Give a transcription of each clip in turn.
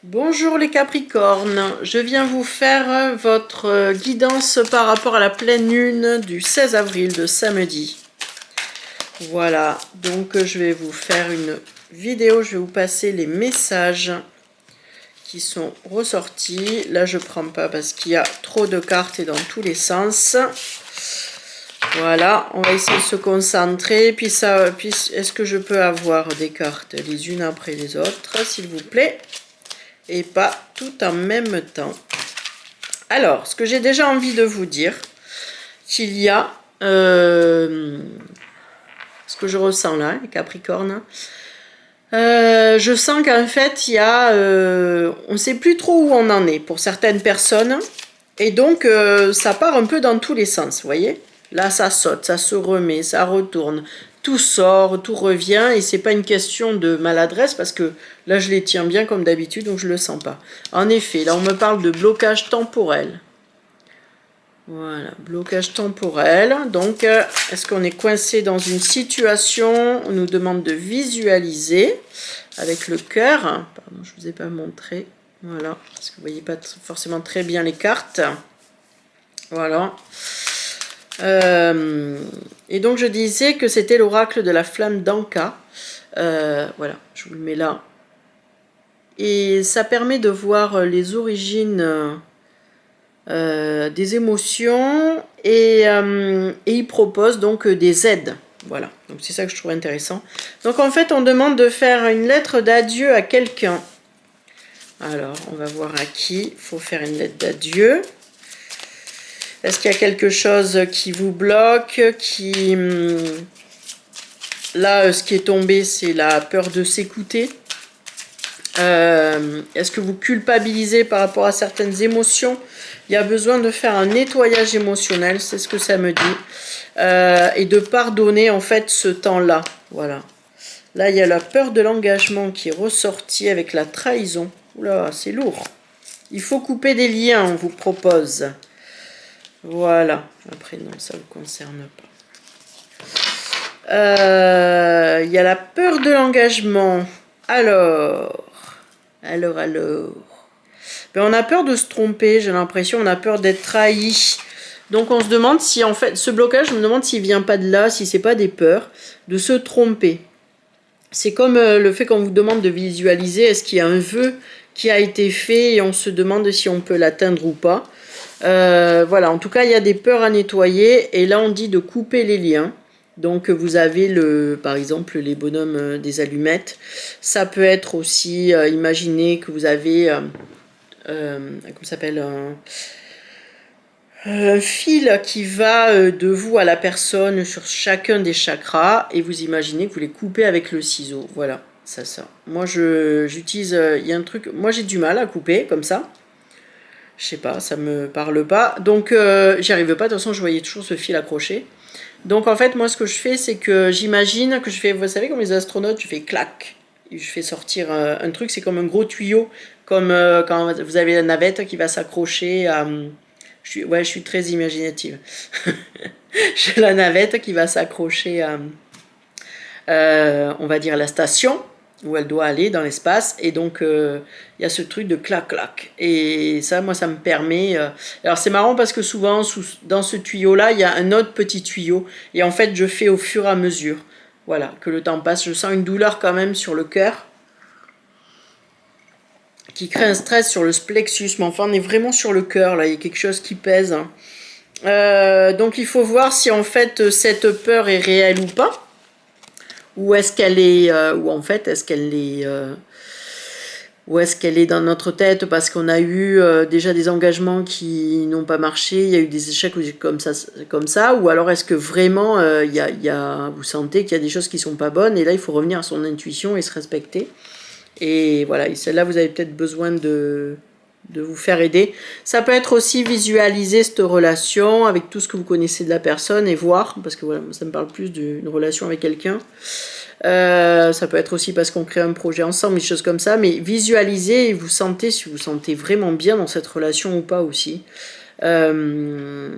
Bonjour les Capricornes, je viens vous faire votre guidance par rapport à la pleine lune du 16 avril de samedi. Voilà, donc je vais vous faire une vidéo, je vais vous passer les messages qui sont ressortis. Là je prends pas parce qu'il y a trop de cartes et dans tous les sens. Voilà, on va essayer de se concentrer. Puis est-ce que je peux avoir des cartes les unes après les autres, s'il vous plaît? Et pas tout en même temps. Alors, ce que j'ai déjà envie de vous dire, qu'il y a ce que je ressens là, les Capricornes. Je sens qu'en fait, il y a, on ne sait plus trop où on en est pour certaines personnes, et donc ça part un peu dans tous les sens, vous voyez. Là, ça saute, ça se remet, ça retourne, tout sort, tout revient, et c'est pas une question de maladresse, parce que là, je les tiens bien comme d'habitude, donc je le sens pas. En effet, là, on me parle de blocage temporel. Voilà, blocage temporel. Donc, est-ce qu'on est coincé dans une situation? On nous demande de visualiser avec le cœur. Pardon, je ne vous ai pas montré. Voilà, parce que vous ne voyez pas forcément très bien les cartes. Voilà. Et donc, je disais que c'était l'oracle de la flamme d'Anka. Voilà, je vous le mets là. Et ça permet de voir les origines des émotions et il propose donc des aides. Voilà, donc c'est ça que je trouve intéressant. Donc en fait, on demande de faire une lettre d'adieu à quelqu'un. Alors, on va voir à qui il faut faire une lettre d'adieu. Est-ce qu'il y a quelque chose qui vous bloque, qui... Là, ce qui est tombé, c'est la peur de s'écouter. Est-ce que vous culpabilisez par rapport à certaines émotions? Il y a besoin de faire un nettoyage émotionnel, c'est ce que ça me dit. Et de pardonner en fait ce temps-là. Voilà. Là, il y a la peur de l'engagement qui est ressortie avec la trahison. Oula, c'est lourd. Il faut couper des liens, on vous propose. Voilà. Après, non, ça ne vous concerne pas. Il y a la peur de l'engagement. Alors... Ben, on a peur de se tromper, j'ai l'impression, on a peur d'être trahi. Donc on se demande si en fait, ce blocage, je me demande s'il vient pas de là, si c'est pas des peurs, de se tromper. C'est comme le fait qu'on vous demande de visualiser, est-ce qu'il y a un vœu qui a été fait et on se demande si on peut l'atteindre ou pas. Voilà, en tout cas, il y a des peurs à nettoyer et là on dit de couper les liens. Donc vous avez par exemple les bonhommes des allumettes. Ça peut être aussi, imaginez que vous avez, comment s'appelle, un fil qui va de vous à la personne sur chacun des chakras et vous imaginez que vous les coupez avec le ciseau. Voilà, ça. Moi j'utilise, il y a un truc, moi j'ai du mal à couper comme ça. Je sais pas, ça me parle pas. Donc j'y arrive pas, de toute façon je voyais toujours ce fil accroché. Donc en fait, moi ce que je fais, c'est que j'imagine que je fais, vous savez comme les astronautes, je fais clac. Et je fais sortir un truc, c'est comme un gros tuyau, comme quand vous avez la navette qui va s'accrocher à... je suis très imaginative. J'ai la navette qui va s'accrocher à, on va dire, la station où elle doit aller dans l'espace, et donc il y a ce truc de clac clac, et ça, moi, ça me permet, alors c'est marrant parce que souvent dans ce tuyau là il y a un autre petit tuyau, et en fait je fais au fur et à mesure, voilà, que le temps passe. Je sens une douleur quand même sur le cœur qui crée un stress sur le plexus, mais enfin on est vraiment sur le cœur là, il y a quelque chose qui pèse, hein. Donc il faut voir si en fait cette peur est réelle ou pas, ou est-ce qu'elle est, ou en fait est-ce qu'elle est, ou est-ce qu'elle est dans notre tête parce qu'on a eu déjà des engagements qui n'ont pas marché, il y a eu des échecs comme ça, ou alors est-ce que vraiment vous sentez qu'il y a des choses qui sont pas bonnes, et là il faut revenir à son intuition et se respecter. Et voilà, et celle-là vous avez peut-être besoin de vous faire aider. Ça peut être aussi visualiser cette relation avec tout ce que vous connaissez de la personne et voir, parce que voilà, ça me parle plus d'une relation avec quelqu'un. Ça peut être aussi parce qu'on crée un projet ensemble, des choses comme ça, mais visualisez et vous sentez si vous sentez vraiment bien dans cette relation ou pas aussi. En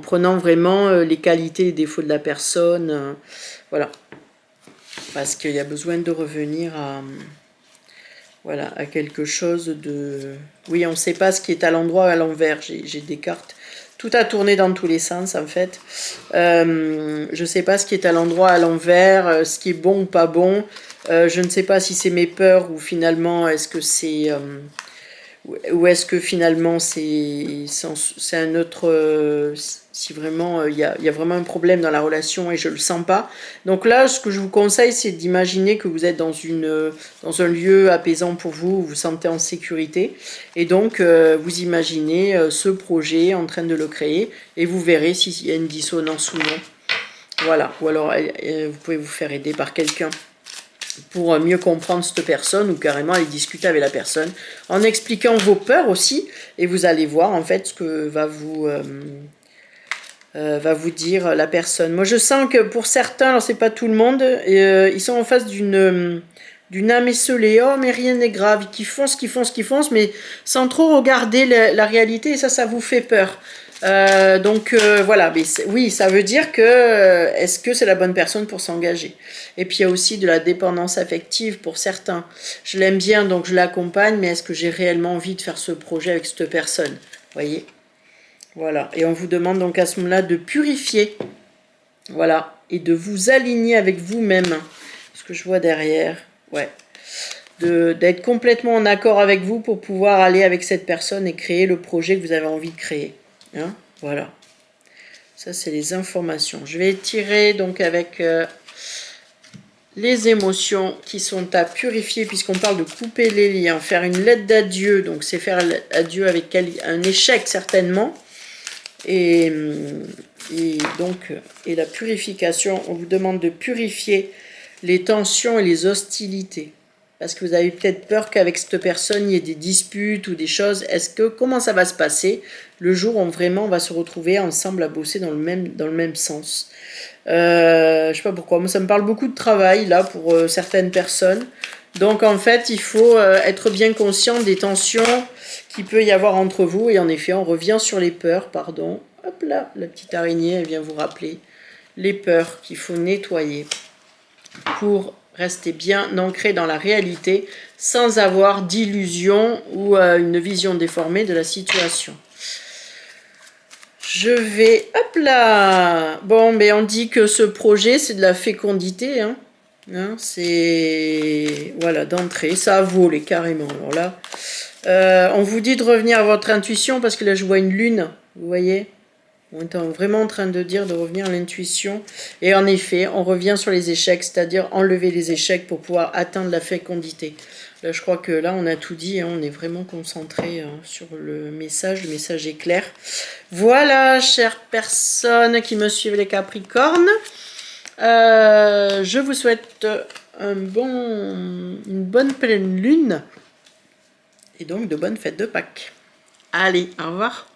prenant vraiment les qualités et les défauts de la personne, voilà. Parce qu'il y a besoin de revenir Voilà, à quelque chose de... Oui, on ne sait pas ce qui est à l'endroit à l'envers. J'ai des cartes. Tout a tourné dans tous les sens, en fait. Je ne sais pas ce qui est à l'endroit à l'envers, ce qui est bon ou pas bon. Je ne sais pas si c'est mes peurs ou finalement, est-ce que c'est... ou est-ce que finalement c'est un autre... si vraiment il y a vraiment un problème dans la relation et je le sens pas. Donc là, ce que je vous conseille, c'est d'imaginer que vous êtes dans un lieu apaisant pour vous, où vous vous sentez en sécurité. Et donc, vous imaginez ce projet en train de le créer et vous verrez s'il y a une dissonance ou non. Voilà. Ou alors, vous pouvez vous faire aider par quelqu'un pour mieux comprendre cette personne ou carrément aller discuter avec la personne en expliquant vos peurs aussi et vous allez voir en fait ce que va vous dire la personne. Moi je sens que pour certains, alors c'est pas tout le monde, ils sont en face d'une âme esselée, oh mais rien n'est grave, qui foncent, mais sans trop regarder la réalité et ça vous fait peur. Donc voilà, mais oui, ça veut dire que est-ce que c'est la bonne personne pour s'engager? Et puis il y a aussi de la dépendance affective pour certains. Je l'aime bien, donc je l'accompagne, mais est-ce que j'ai réellement envie de faire ce projet avec cette personne? Voyez? Voilà, et on vous demande donc à ce moment-là de purifier, voilà, et de vous aligner avec vous-même. Ce que je vois derrière, ouais. D'être complètement en accord avec vous pour pouvoir aller avec cette personne et créer le projet que vous avez envie de créer. Hein, voilà. Ça, c'est les informations. Je vais tirer donc avec les émotions qui sont à purifier, puisqu'on parle de couper les liens, faire une lettre d'adieu. Donc, c'est faire adieu avec un échec, certainement. Et donc, et la purification, on vous demande de purifier les tensions et les hostilités. Parce que vous avez peut-être peur qu'avec cette personne, il y ait des disputes ou des choses. Comment ça va se passer le jour où vraiment on va se retrouver ensemble à bosser dans le même sens? Je sais pas pourquoi, moi ça me parle beaucoup de travail là pour certaines personnes. Donc en fait, il faut être bien conscient des tensions qu'il peut y avoir entre vous. Et en effet, on revient sur les peurs, pardon. Hop là, la petite araignée, elle vient vous rappeler les peurs qu'il faut nettoyer pour rester bien ancré dans la réalité sans avoir d'illusion ou une vision déformée de la situation. Je vais... Hop là! Bon, mais on dit que ce projet, c'est de la fécondité, hein. C'est... Voilà, d'entrée, ça a volé carrément. Alors là, on vous dit de revenir à votre intuition parce que là, je vois une lune, vous voyez? On est vraiment en train de dire de revenir à l'intuition. Et en effet, on revient sur les échecs, c'est-à-dire enlever les échecs pour pouvoir atteindre la fécondité. Là, je crois que là, on a tout dit. Hein, on est vraiment concentré sur le message. Le message est clair. Voilà, chères personnes qui me suivent les Capricornes. Je vous souhaite une bonne pleine lune. Et donc, de bonnes fêtes de Pâques. Allez, au revoir.